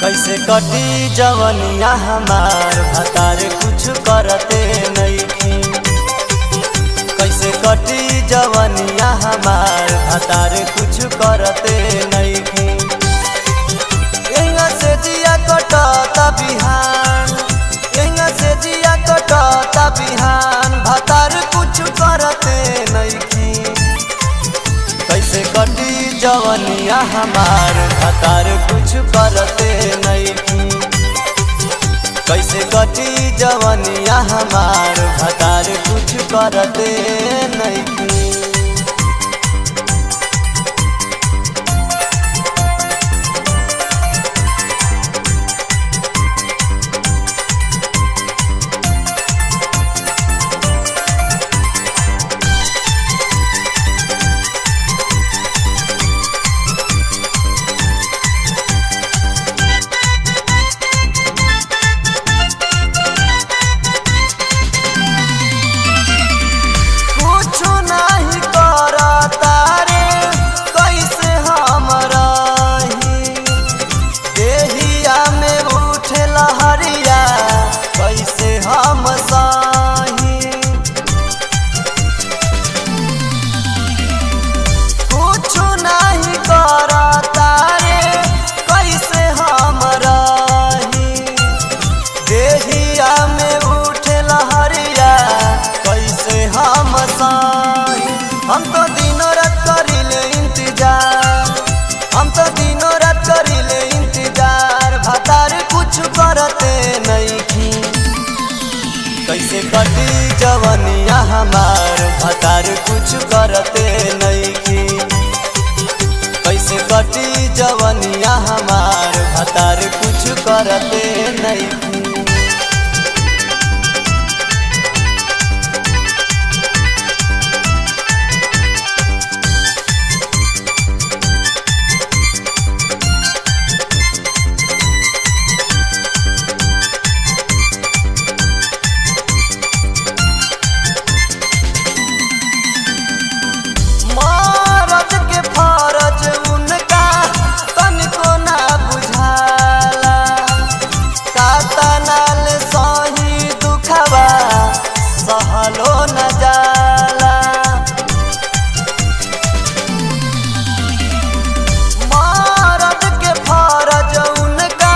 कैसे कटी जवनिया हमार भतार कुछ करते नहीं। कैसे कटी जवनिया हमार भतार कुछ करते नहीं। एंगा से जिया कटता बिहान, एंगा से जिया कटता बिहान भतार कुछ करते नहीं। कैसे कटी जवनिया हमार भतार कुछ करते नहीं। कैसे कटी जवनिया हमार भतार कुछ करते नहीं। हम तो दिनों रात करिले इंतजार, हम तो दिनों रात करिले इंतजार भतार कुछ करते नहीं। कैसे कटी जवनिया हमार भतार कुछ करते नहीं। कैसे कटी जवनिया हमार भतार कुछ करते नहीं। सहलो न जाला मर्द के फरज उनका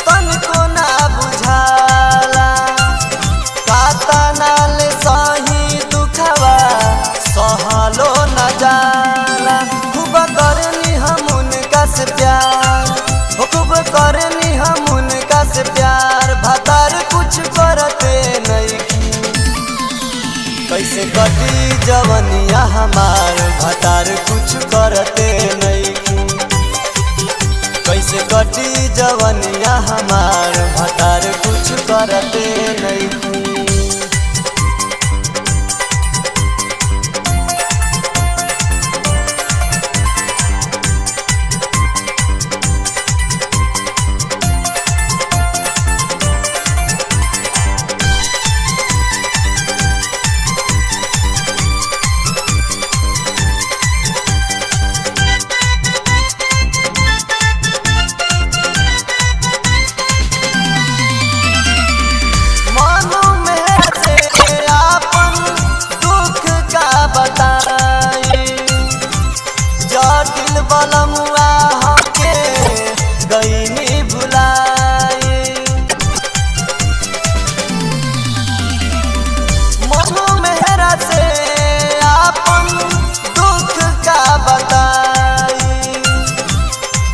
तनिको ना बुझाला। काता नाल सही दुखवा सहलो न जाला। खूब करनी हम उनका से प्यार, खूब करनी हम उनका से प्यार भतार कुछ करते नहीं। कैसे कटी जवनिया हमार भतार कुछ करते नहीं। कैसे कटी जवनिया हमार भतार कुछ करते नहीं। बलमुआ होके गईनी भुलाए, मनु मेहरा से आपन दुख का बताई।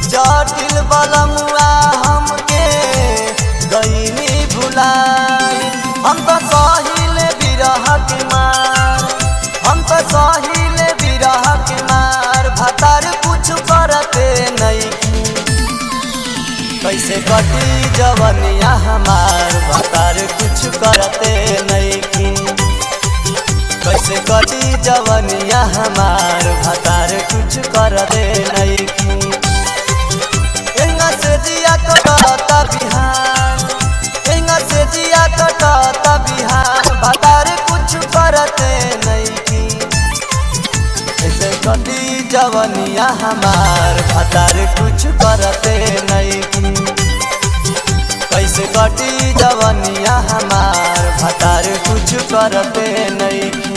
जटिल बलमुआ हमके गईनी भुलाए। हम तो सहिले बिरह के मार, हम तो सहिले बिरह के मार भतार कुछ करते नहीं। कैसे कटी जवनिया हमार भतार कुछ करते नहीं। कैसे कटी जवनिया हमार भतार कुछ करते नहीं। एंगा से जिया कटता बिहान, एंगा से जिया कटता बिहान भतार कुछ करते नहीं। कटी जवनिया हमार भतार कुछ करते नहीं। कैसे कटी जवनिया हमार भतार कुछ करते नहीं।